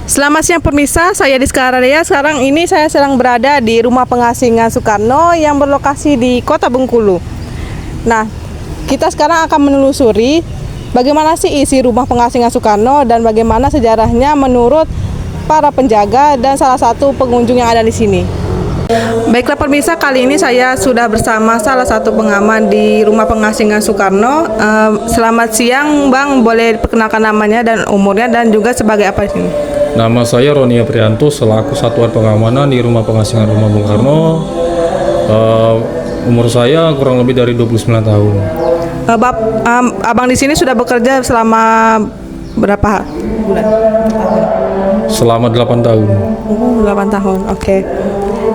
Selamat siang pemirsa, saya Diska Aradia. Sekarang ini saya sedang berada di Rumah Pengasingan Soekarno yang berlokasi di Kota Bengkulu. Nah, kita sekarang akan menelusuri bagaimana sih isi Rumah Pengasingan Soekarno dan bagaimana sejarahnya menurut para penjaga dan salah satu pengunjung yang ada di sini. Baiklah pemirsa, kali ini saya sudah bersama salah satu pengaman di Rumah Pengasingan Soekarno. Selamat siang Bang, boleh perkenalkan namanya dan umurnya dan juga sebagai apa di sini? Nama saya Roni Aprianto selaku Satuan Pengamanan di Rumah Pengasingan Rumah Bung Karno. Umur saya kurang lebih dari 29 tahun. Abang di sini sudah bekerja selama berapa bulan? Selama 8 tahun. 8 tahun, oke.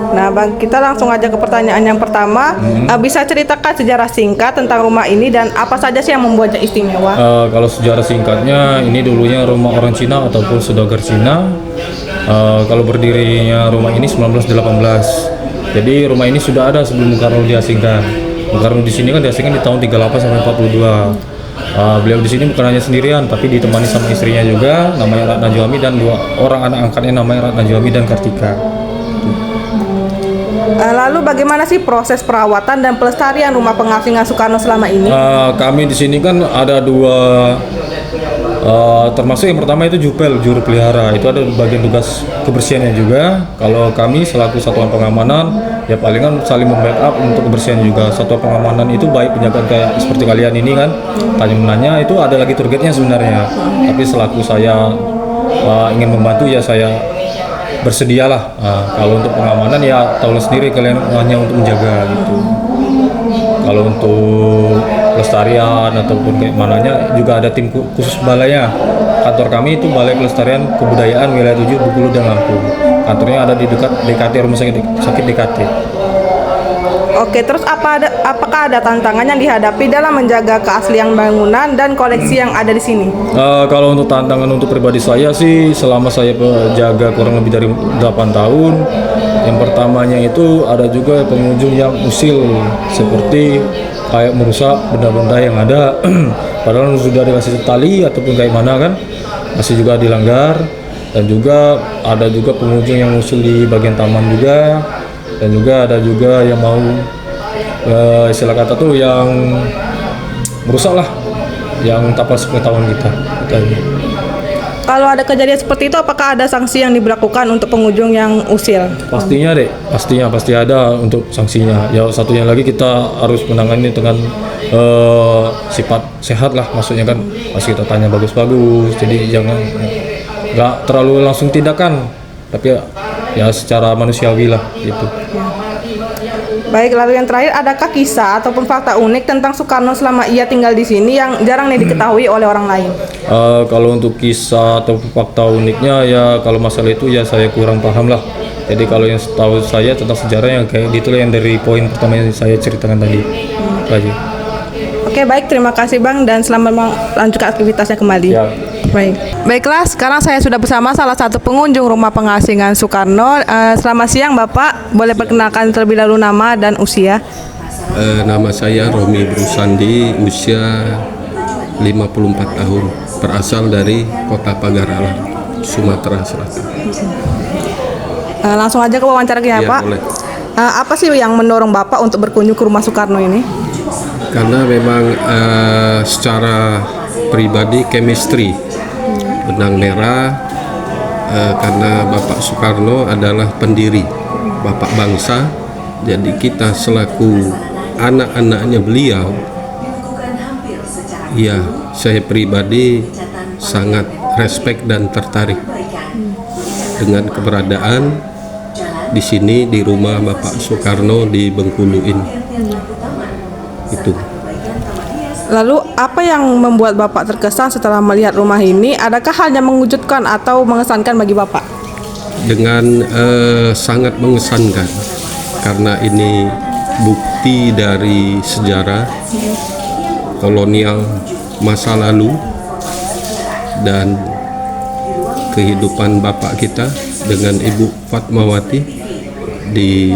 Nah Bang, kita langsung aja ke pertanyaan yang pertama. Bisa ceritakan sejarah singkat tentang rumah ini dan apa saja sih yang membuatnya istimewa? Kalau sejarah singkatnya, ini dulunya rumah orang Cina ataupun saudagar Cina. Kalau berdirinya rumah ini 1918. Jadi rumah ini sudah ada sebelum Bung Karno diasingkan. Bung Karno di sini kan diasingkan di tahun 38 sampai 42. Beliau di sini bukan hanya sendirian, tapi ditemani sama istrinya juga, namanya Ratna Juami, dan 2 orang anak angkatnya namanya Ratna Juami dan Kartika. Lalu bagaimana sih proses perawatan dan pelestarian Rumah Pengasingan Soekarno selama ini? Kami di sini kan ada 2, termasuk yang pertama itu juru pelihara, itu ada bagian tugas kebersihannya juga. Kalau kami selaku satuan pengamanan, ya palingan saling membackup untuk kebersihan juga. Satuan pengamanan itu baik penjagaan kayak seperti kalian ini kan, tanya menanya itu ada lagi targetnya sebenarnya. Tapi selaku saya ingin membantu, ya saya bersedialah. Kalau untuk pengamanan ya tahulah sendiri kalian hanya untuk menjaga gitu. Kalau untuk pelestarian ataupun kayak mananya juga ada tim khusus balainya. Kantor kami itu Balai Pelestarian Kebudayaan Wilayah 7 Bengkulu dan Lampung. Kantornya ada di dekat DKT, Rumah Sakit DKT. Oke, terus apakah ada tantangan yang dihadapi dalam menjaga keaslian bangunan dan koleksi yang ada di sini? Kalau untuk tantangan untuk pribadi saya sih, selama saya penjaga kurang lebih dari 8 tahun, yang pertamanya itu ada juga pengunjung yang usil, seperti kayak merusak benda-benda yang ada, padahal sudah dikasih tali ataupun kayak mana kan, masih juga dilanggar. Dan juga ada juga pengunjung yang usil di bagian taman juga. Dan juga ada juga yang mau istilah kata tuh yang merusak lah, yang tanpa sepengetahuan kita. Kalau ada kejadian seperti itu, apakah ada sanksi yang diberlakukan untuk pengunjung yang usil? Pastinya deh, pasti ada untuk sanksinya. Ya satunya lagi kita harus menangani dengan sifat sehat lah, maksudnya kan masih kita tanya bagus-bagus. Jadi jangan nggak terlalu langsung tindakan, tapi ya secara manusiawi lah gitu. Baik, lalu yang terakhir, adakah kisah ataupun fakta unik tentang Soekarno selama ia tinggal di sini yang jarang diketahui oleh orang lain? Kalau untuk kisah atau fakta uniknya, ya kalau masalah itu ya saya kurang paham lah. Jadi kalau yang tahu saya tentang sejarah yang kayak gitu yang dari poin pertama yang saya ceritakan tadi. Aja. Oke, baik, terima kasih Bang dan selamat melanjutkan aktivitasnya kembali. Ya. Baiklah, sekarang saya sudah bersama salah satu pengunjung Rumah Pengasingan Soekarno. Selamat siang Bapak, boleh perkenalkan terlebih dahulu nama dan usia? Nama saya Romi Brusandi, usia 54 tahun, berasal dari Kota Pagar-Alam, Sumatera Selatan. Langsung aja ke wawancaranya ya, Pak. Boleh. Apa sih yang mendorong Bapak untuk berkunjung ke Rumah Soekarno ini? Karena memang secara pribadi chemistry benang merah, karena Bapak Soekarno adalah pendiri, Bapak bangsa. Jadi kita selaku anak-anaknya beliau, ya saya pribadi sangat respect dan tertarik dengan keberadaan di sini di rumah Bapak Soekarno di Bengkulu ini. Itu. Lalu apa yang membuat Bapak terkesan setelah melihat rumah ini? Adakah hal yang mengejutkan atau mengesankan bagi Bapak? Dengan sangat mengesankan, karena ini bukti dari sejarah kolonial masa lalu dan kehidupan Bapak kita dengan Ibu Fatmawati di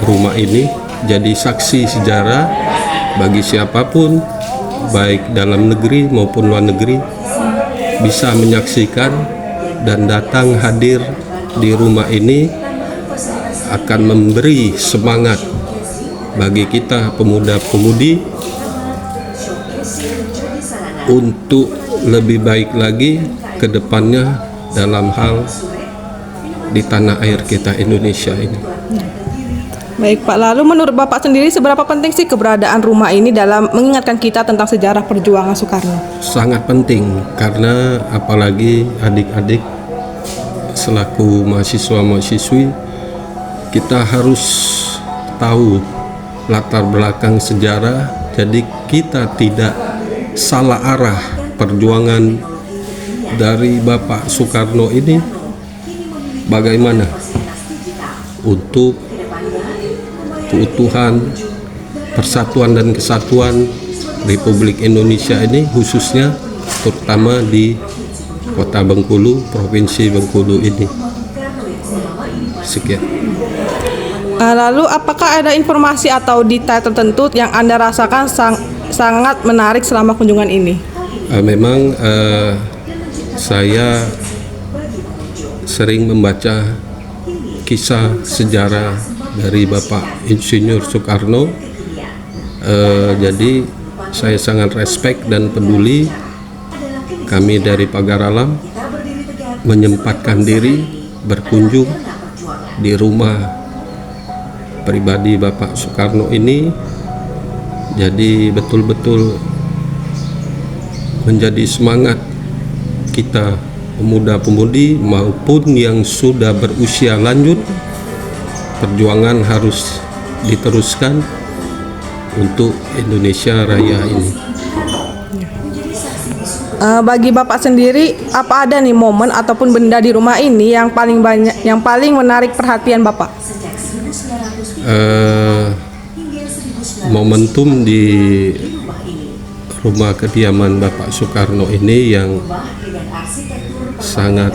rumah ini. Jadi saksi sejarah bagi siapapun, baik dalam negeri maupun luar negeri, bisa menyaksikan dan datang hadir di rumah ini akan memberi semangat bagi kita pemuda-pemudi untuk lebih baik lagi ke depannya dalam hal di tanah air kita Indonesia ini. Baik Pak, lalu menurut Bapak sendiri seberapa penting sih keberadaan rumah ini dalam mengingatkan kita tentang sejarah perjuangan Soekarno? Sangat penting, karena apalagi adik-adik selaku mahasiswa-mahasiswi, kita harus tahu latar belakang sejarah, jadi kita tidak salah arah perjuangan dari Bapak Soekarno ini bagaimana untuk keutuhan, persatuan dan kesatuan Republik Indonesia ini, khususnya terutama di Kota Bengkulu, Provinsi Bengkulu ini. Sekian. Lalu apakah ada informasi atau detail tertentu yang Anda rasakan sangat menarik selama kunjungan ini? Memang saya sering membaca kisah sejarah dari Bapak Insinyur Soekarno, jadi saya sangat respect dan peduli. Kami dari Pagar Alam menyempatkan diri berkunjung di rumah pribadi Bapak Soekarno ini, jadi betul-betul menjadi semangat kita pemuda-pemudi maupun yang sudah berusia lanjut. Perjuangan harus diteruskan untuk Indonesia Raya ini. Bagi Bapak sendiri, apa ada nih momen ataupun benda di rumah ini yang paling menarik perhatian Bapak? Momentum di rumah kediaman Bapak Soekarno ini yang sangat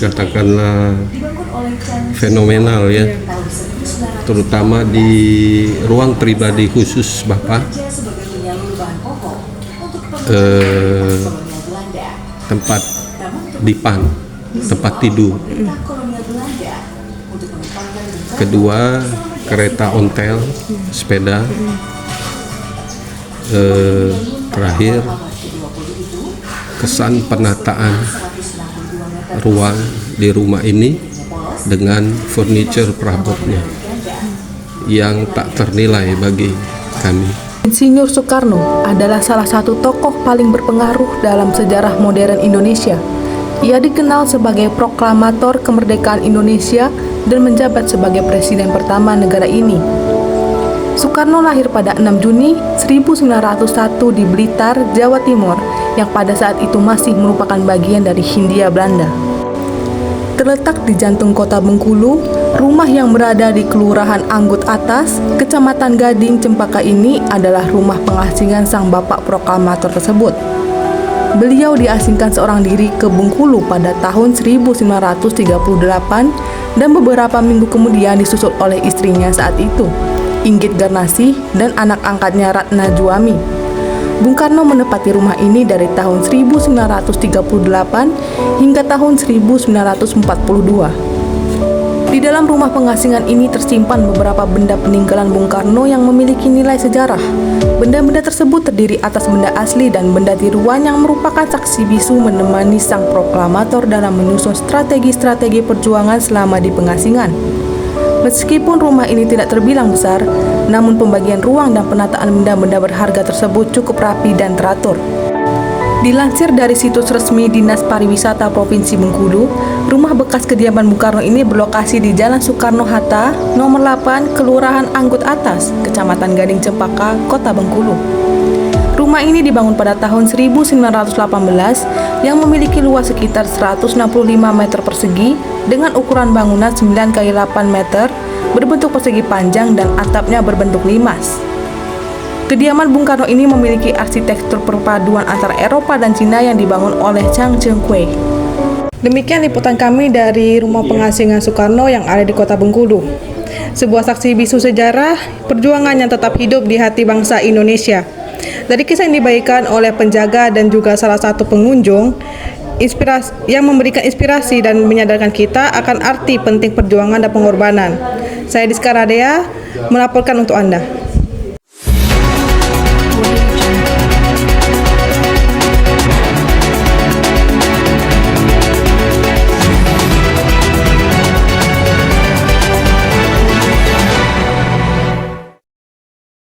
katakanlah fenomenal ya, terutama di ruang pribadi khusus Bapak, tempat dipan, tempat tidur. Kedua, kereta ontel, sepeda. Terakhir, kesan penataan ruang di rumah ini dengan furniture perabotnya yang tak ternilai bagi kami. Insinyur Soekarno adalah salah satu tokoh paling berpengaruh dalam sejarah modern Indonesia. Ia dikenal sebagai proklamator kemerdekaan Indonesia dan menjabat sebagai presiden pertama negara ini. Soekarno lahir pada 6 Juni 1901 di Blitar, Jawa Timur, yang pada saat itu masih merupakan bagian dari Hindia Belanda. Terletak di jantung kota Bengkulu, rumah yang berada di Kelurahan Anggut Atas, Kecamatan Gading, Cempaka ini adalah rumah pengasingan sang bapak proklamator tersebut. Beliau diasingkan seorang diri ke Bengkulu pada tahun 1938 dan beberapa minggu kemudian disusul oleh istrinya saat itu, Inggit Garnasih, dan anak angkatnya Ratna Juami. Bung Karno menempati rumah ini dari tahun 1938 hingga tahun 1942. Di dalam rumah pengasingan ini tersimpan beberapa benda peninggalan Bung Karno yang memiliki nilai sejarah. Benda-benda tersebut terdiri atas benda asli dan benda tiruan yang merupakan saksi bisu menemani sang proklamator dalam menyusun strategi-strategi perjuangan selama di pengasingan. Meskipun rumah ini tidak terbilang besar, namun pembagian ruang dan penataan benda-benda berharga tersebut cukup rapi dan teratur. Dilansir dari situs resmi Dinas Pariwisata Provinsi Bengkulu, rumah bekas kediaman Bung Karno ini berlokasi di Jalan Soekarno-Hatta, nomor 8, Kelurahan Anggut Atas, Kecamatan Gading Cempaka, Kota Bengkulu. Rumah ini dibangun pada tahun 1918 yang memiliki luas sekitar 165 meter persegi dengan ukuran bangunan 9x8 meter, berbentuk persegi panjang dan atapnya berbentuk limas. Kediaman Bung Karno ini memiliki arsitektur perpaduan antara Eropa dan Cina yang dibangun oleh Chang Cheng Kuei. Demikian liputan kami dari rumah pengasingan Soekarno yang ada di Kota Bengkulu. Sebuah saksi bisu sejarah perjuangan yang tetap hidup di hati bangsa Indonesia. Dari kisah yang dibagikan oleh penjaga dan juga salah satu pengunjung, inspirasi dan menyadarkan kita akan arti penting perjuangan dan pengorbanan. Saya Diska Radea melaporkan untuk Anda.